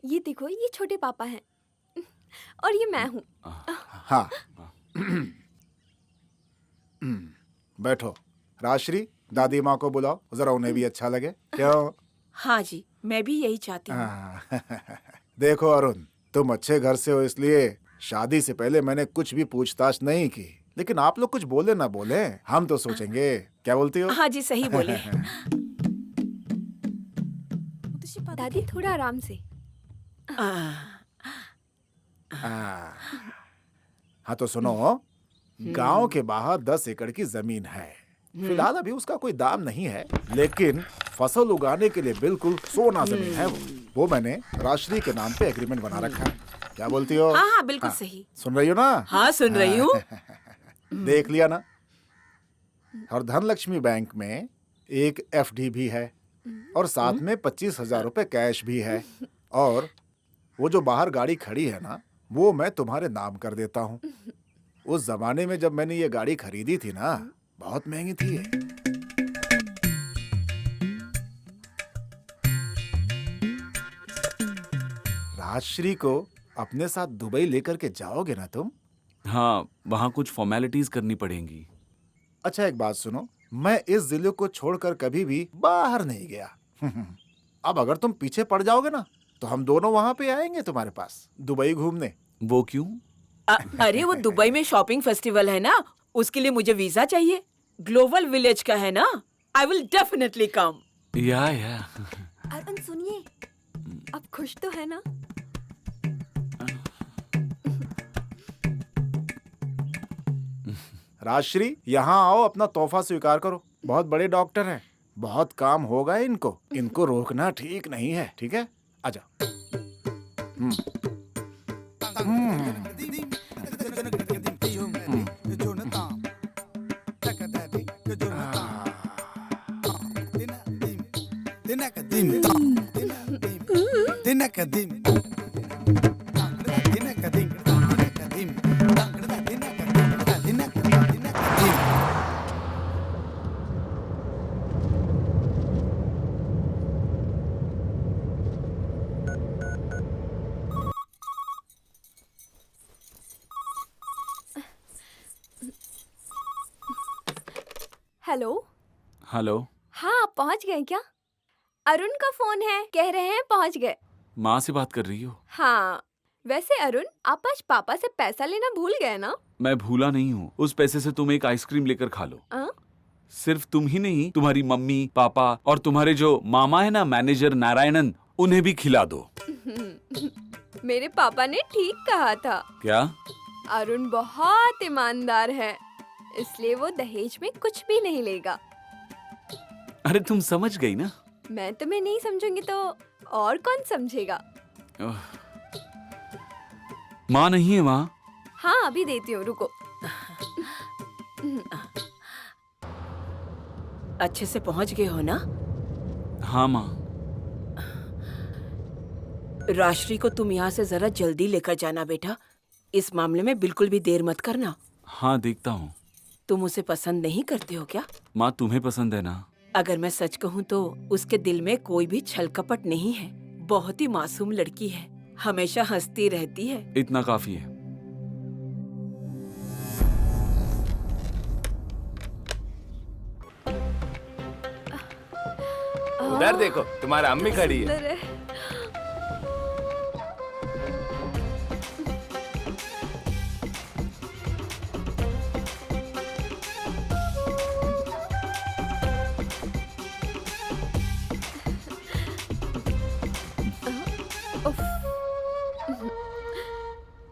ये देखो, ये छोटे पापा हैं और ये मैं हूँ। हाँ। बैठो। राजश्री, दादी माँ को बुलाओ, जरा उन्हें भी अच्छा लगे। क्यों? हाँ जी, मैं भी यही चाहती हूँ। देखो अरुण, तुम अच्छे घर से हो, इसलिए शादी से पहले मैंने कुछ भी पूछताछ नहीं की। लेकिन आप लोग कुछ बोले ना बोले, हम तो सोचेंगे। क्या बोलती हो? हाँ जी, सही बोले। दादी थोड़ा आराम से। हाँ तो सुनो, गांव के बाहर 10 एकड़ की जमीन है। फिलहाल अभी उसका कोई दाम नहीं है, लेकिन फसल उगाने के लिए बिल्कुल सोना जमीन है वो मैंने राजश्री के नाम पे एग्रीमेंट बना रखा है। क्या बोलती हो? हाँ हाँ, बिल्कुल सही। सुन रही हो ना? हाँ, सुन रही हूँ। देख लिया ना? और धनलक्ष्मी बैंक में एक एफडी भी है और साथ में 25,000 रुपए कैश भी है। और वो जो बाहर गाड़ी खड़ी है ना, वो मैं तुम्हारे नाम कर देता हूँ। उस जमाने में जब मैंने ये गाड़ी खरीदी थी ना, बहुत महंगी थी ये। राजश्री को अपने साथ दुबई लेकर के जाओगे ना तुम? हाँ, वहाँ कुछ फॉर्मेलिटीज करनी पड़ेंगी। अच्छा एक बात सुनो, मैं इस जिले को छोड़कर कभी भी बाहर नहीं गया। अब अगर तुम पीछे पड़ जाओगे ना, तो हम दोनों वहां पे आएंगे तुम्हारे पास दुबई घूमने। वो क्यों? अरे वो दुबई में शॉपिंग फेस्टिवल है ना, उसके लिए मुझे वीजा चाहिए। ग्लोबल विलेज का है ना, आई विल डेफिनेटली कम। या अरुण सुनिए, अब खुश तो है ना? राजश्री, यहाँ आओ, अपना तोहफा स्वीकार करो। बहुत बड़े डॉक्टर हैं, बहुत काम होगा इनको। इनको रोकना ठीक नहीं है, ठीक है? आजा। हेलो। हेलो। हाँ, आप पहुँच गए क्या? अरुण का फोन है, कह रहे हैं पहुँच गए। माँ से बात कर रही हो? हाँ, वैसे अरुण, आप आज पापा से पैसा लेना भूल गए ना? मैं भूला नहीं हूँ। उस पैसे से तुम एक आइसक्रीम लेकर खा लो। सिर्फ तुम ही नहीं, तुम्हारी मम्मी, पापा और तुम्हारे जो मामा है ना, मैनेजर नारायणन, उन्हें भी खिला दो। मेरे पापा ने ठीक कहा था। क्या? अरुण बहुत ईमानदार है, इसलिए वो दहेज में कुछ भी नहीं लेगा। अरे तुम समझ गई ना? मैं तुम्हें नहीं समझूंगी तो और कौन समझेगा? माँ नहीं है वहाँ? हाँ, अभी देती हूँ, रुको। अच्छे से पहुँच गए हो ना? हाँ माँ। राजश्री को तुम यहाँ से जरा जल्दी लेकर जाना बेटा। इस मामले में बिल्कुल भी देर मत करना। हाँ, देखता हूँ। तुम उसे पसंद नहीं करते हो क्या? माँ, तुम्हें पसंद है ना? अगर मैं सच कहूँ तो उसके दिल में कोई भी छल कपट नहीं है। बहुत ही मासूम लड़की है, हमेशा हंसती रहती है। इतना काफी है। उधर देखो, तुम्हारा अम्मी खड़ी है। सुंदर है।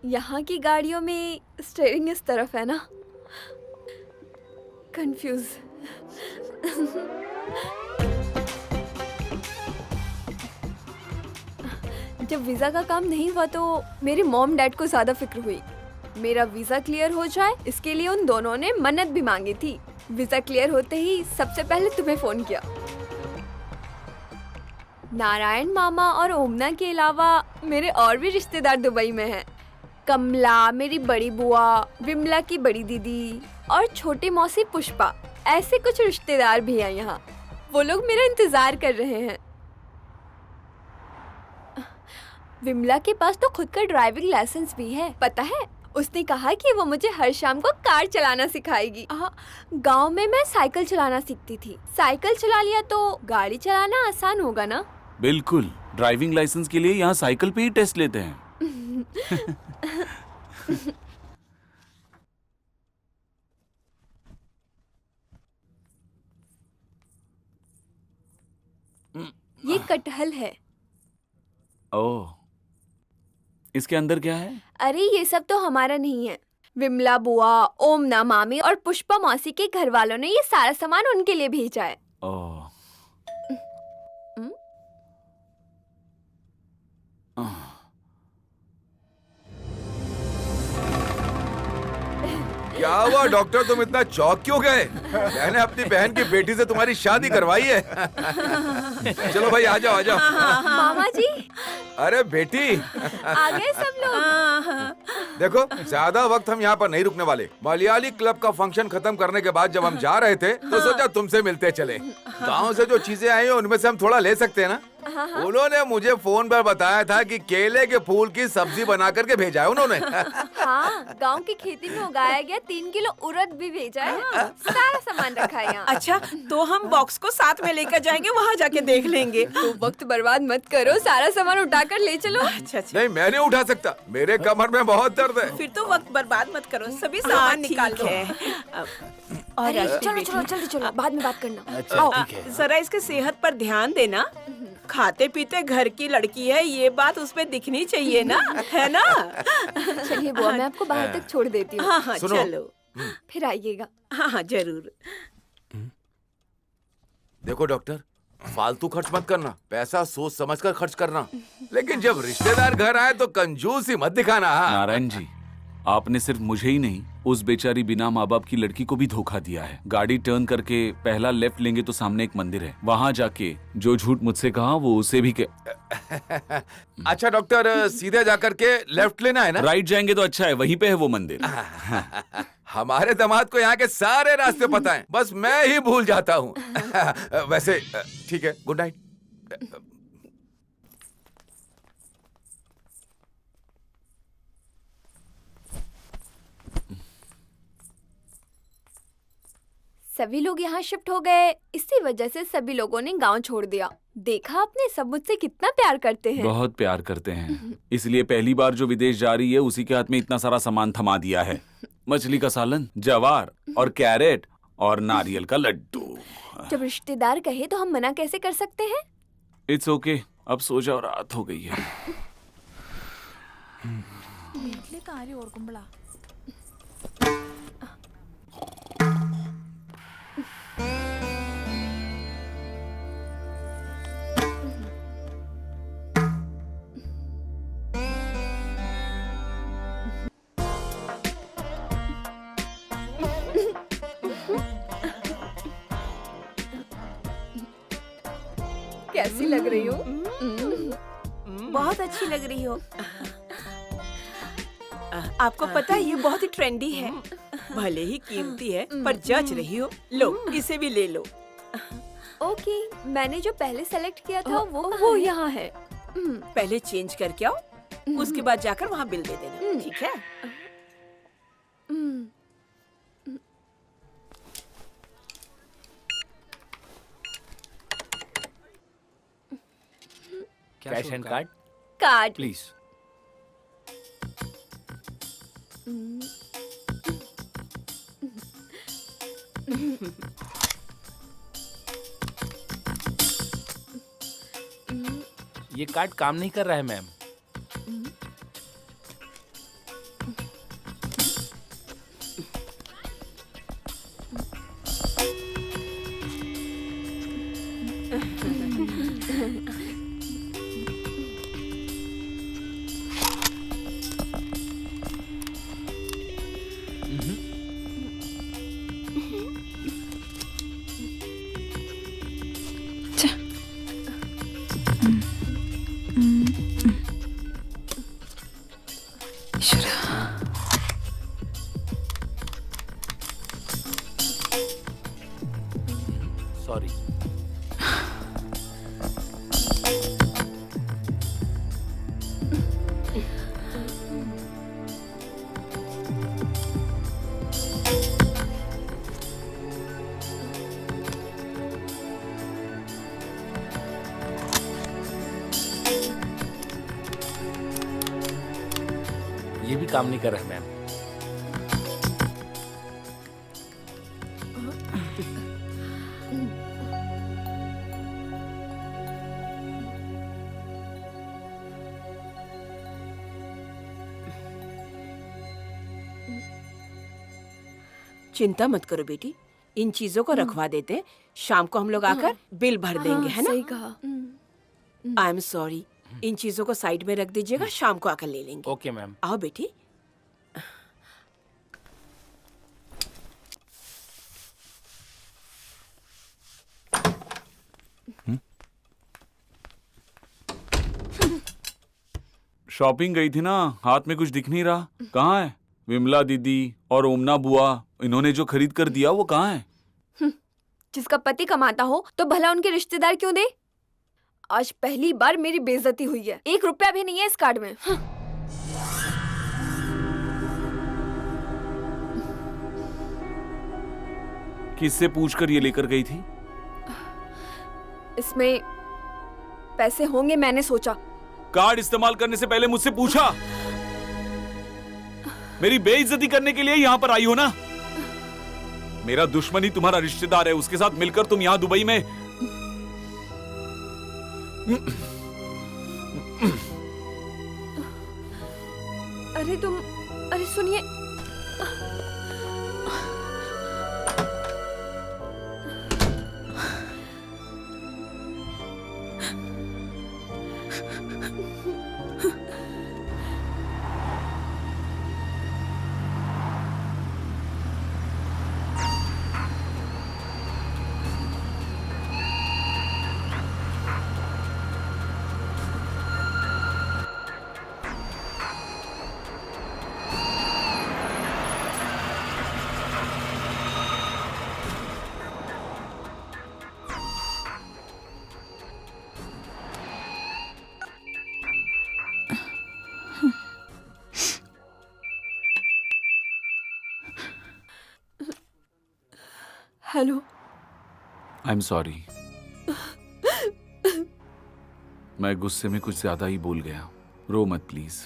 यहाँ की गाड़ियों में स्टीयरिंग इस तरफ है ना? कंफ्यूज। जब वीजा का काम नहीं हुआ तो मेरे मॉम डैड को ज्यादा फिक्र हुई। मेरा वीजा क्लियर हो जाए, इसके लिए उन दोनों ने मन्नत भी मांगी थी। वीजा क्लियर होते ही सबसे पहले तुम्हें फोन किया। नारायण मामा और ओमना के अलावा मेरे और भी रिश्तेदार दुबई में हैं। कमला, मेरी बड़ी बुआ, विमला की बड़ी दीदी और छोटी मौसी पुष्पा, ऐसे कुछ रिश्तेदार भी हैं यहाँ। वो लोग मेरा इंतजार कर रहे हैं। विमला के पास तो खुद का ड्राइविंग लाइसेंस भी है, पता है? उसने कहा कि वो मुझे हर शाम को कार चलाना सिखाएगी। गांव में मैं साइकिल चलाना सीखती थी। साइकिल चला लिया तो गाड़ी चलाना आसान होगा ना? बिल्कुल, ड्राइविंग लाइसेंस के लिए यहाँ साइकिल पे ही टेस्ट लेते हैं। ये कटहल है। ओह, इसके अंदर क्या है? अरे ये सब तो हमारा नहीं है। विमला बुआ, ओमना मामी और पुष्पा मौसी के घर वालों ने ये सारा सामान उनके लिए भेजा है। ओह, क्या हुआ डॉक्टर, तुम इतना चौंक क्यों गए? मैंने अपनी बहन की बेटी से तुम्हारी शादी करवाई है। चलो भाई आ जाओ आ जाओ। मामा जी अरे बेटी, आ गए सब लोग। देखो ज्यादा वक्त हम यहाँ पर नहीं रुकने वाले। मलयाली क्लब का फंक्शन खत्म करने के बाद जब हम जा रहे थे तो सोचा तुमसे मिलते चले। गाँव से जो चीजें आई हैं उनमें से हम थोड़ा ले सकते हैं ना? उन्होंने मुझे फोन पर बताया था कि केले के फूल की सब्जी बना करके भेजा है उन्होंने। हाँ, गांव की खेती में उगाया गया 3 किलो उड़द भी भेजा है। सारा सामान रखा है यहाँ। अच्छा, तो हम बॉक्स को साथ में लेकर जाएंगे, वहाँ जाके देख लेंगे। तो वक्त बर्बाद मत करो, सारा सामान उठाकर ले चलो। अच्छा, नहीं मैं नहीं उठा सकता, मेरे कमर में बहुत दर्द है। फिर तो वक्त बर्बाद मत करो, सभी सामान निकाल लो। और अरे, अपनी चलो बेटी- चलो जल्दी चलो, बाद में बात करना। अच्छा ठीक है। जरा इसके सेहत पर ध्यान देना। खाते पीते घर की लड़की है, ये बात उसमें दिखनी चाहिए ना, है ना? चलिए बुआ, मैं आपको बाहर तक छोड़ देती हूँ। हाँ हाँ सुनो। चलो। फिर आइएगा। हाँ हाँ जरूर। देखो डॉक्टर, फालतू खर्च मत करना, पैसा सोच समझ कर खर्च करना। लेकिन जब रिश्तेदार घर आए तो कंजूसी मत दिखाना। हाँ? नारायण जी, आपने सिर्फ मुझे ही नहीं, उस बेचारी बिना माँ बाप की लड़की को भी धोखा दिया है। गाड़ी टर्न करके पहला लेफ्ट लेंगे तो सामने एक मंदिर है, वहाँ जाके जो झूठ मुझसे कहा वो उसे भी अच्छा डॉक्टर, सीधे जाकर के लेफ्ट लेना है ना? राइट जाएंगे तो अच्छा है, वहीं पे है वो मंदिर। हमारे दामाद को यहाँ के सारे रास्ते पता हैं, बस मैं ही भूल जाता हूँ। वैसे ठीक है, गुड नाइट। सभी लोग यहाँ शिफ्ट हो गए, इसी वजह से सभी लोगों ने गांव छोड़ दिया। देखा आपने, सब मुझसे कितना प्यार करते हैं। बहुत प्यार करते हैं, इसलिए पहली बार जो विदेश जा रही है उसी के हाथ में इतना सारा सामान थमा दिया है। मछली का सालन, जवार और कैरेट और नारियल का लड्डू। जब रिश्तेदार कहे तो हम मना कैसे कर सकते हैं? इट्स ओके, अब सो जाओ, रात हो गई है। कैसी लग रही हो? बहुत अच्छी लग रही हो। आपको पता है ये बहुत ही ट्रेंडी है, भले ही कीमती है पर जच रही हो। लो इसे भी ले लो। ओके, मैंने जो पहले सेलेक्ट किया था वो यहाँ है। पहले चेंज करके आओ, उसके बाद जाकर वहाँ बिल दे देना, ठीक है? Cash and card card. Please. ये कार्ड काम नहीं कर रहा है मैम। ये भी काम नहीं कर रहा है मैम। चिंता मत करो बेटी, इन चीजों को रखवा देते हैं, शाम को हम लोग आकर बिल भर देंगे, है सही ना? कहा। आई एम सॉरी, इन चीजों को साइड में रख दीजिएगा, शाम को आकर ले लेंगे। Okay ma'am. आओ बेटी। शॉपिंग गई थी ना, हाथ में कुछ दिख नहीं रहा। कहाँ है विमला दीदी और ओमना बुआ? इन्होंने जो खरीद कर दिया वो कहाँ है? जिसका पति कमाता हो तो भला उनके रिश्तेदार क्यों दे? आज पहली बार मेरी बेइज्जती हुई है। 1 रुपया भी नहीं है इस कार्ड में। किससे पूछकर ये लेकर गई थी? इसमें पैसे होंगे, मैंने सोचा। कार्ड इस्तेमाल करने से पहले मुझसे पूछा? मेरी बेइज्जती करने के लिए यहाँ पर आई हो ना? मेरा दुश्मन ही तुम्हारा रिश्तेदार है, उसके साथ मिलकर तुम यहाँ दुबई में। अरे सुनिए, हेलो। आई एम सॉरी, मैं गुस्से में कुछ ज्यादा ही बोल गया। रो मत प्लीज।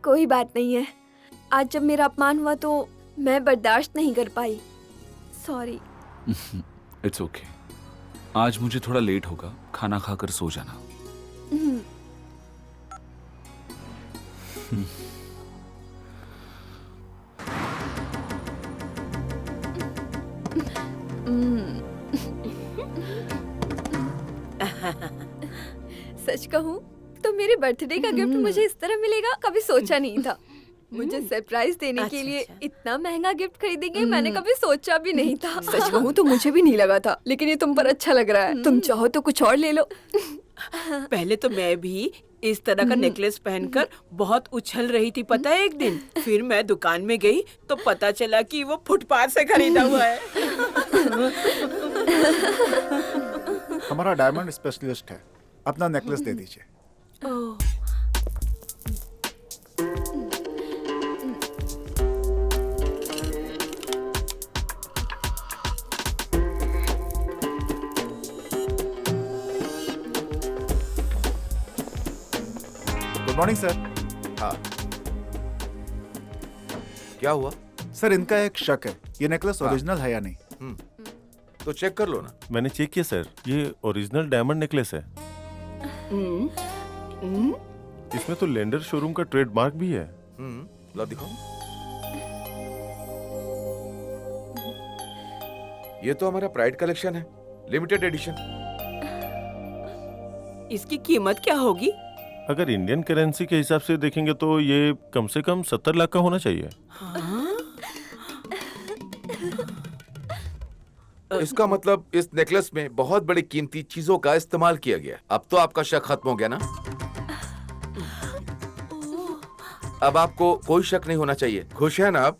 कोई बात नहीं है। आज जब मेरा अपमान हुआ तो मैं बर्दाश्त नहीं कर पाई। सॉरी। It's okay. आज मुझे थोड़ा लेट होगा, खाना खाकर सो जाना। सच कहूँ तो मेरे बर्थडे का गिफ्ट मुझे इस तरह मिलेगा कभी सोचा नहीं था। मुझे सरप्राइज देने के लिए इतना महंगा गिफ्ट खरीदेंगे मैंने कभी सोचा भी नहीं था। सच कहूँ तो मुझे भी नहीं लगा था, लेकिन ये तुम पर अच्छा लग रहा है। तुम चाहो तो कुछ और ले लो। पहले तो मैं भी इस तरह का नेकलेस पहनकर बहुत उछल रही थी, पता है एक दिन। फिर मैं दुकान में गई तो पता चला कि वो फुटपाथ से खरीदा हुआ है। हमारा डायमंड स्पेशलिस्ट है, अपना नेकलेस दे दीजिए। Good morning sir. हाँ क्या हुआ? सर, इनका एक शक है, ये नेकलेस ओरिजिनल है या नहीं। तो चेक कर लो ना। मैंने चेक किया सर, ये ओरिजिनल डायमंड नेकलेस है। इसमें तो लेंडर शोरूम का ट्रेडमार्क भी है। ला दिखाओ। ये तो हमारा प्राइड कलेक्शन है, लिमिटेड एडिशन। इसकी कीमत क्या होगी? अगर इंडियन करेंसी के हिसाब से देखेंगे तो ये कम से कम 70 लाख का होना चाहिए। इसका मतलब इस नेकलेस में बहुत बड़ी कीमती चीजों का इस्तेमाल किया गया। अब तो आपका शक खत्म हो गया ना? अब आपको कोई शक नहीं होना चाहिए। खुश है ना आप?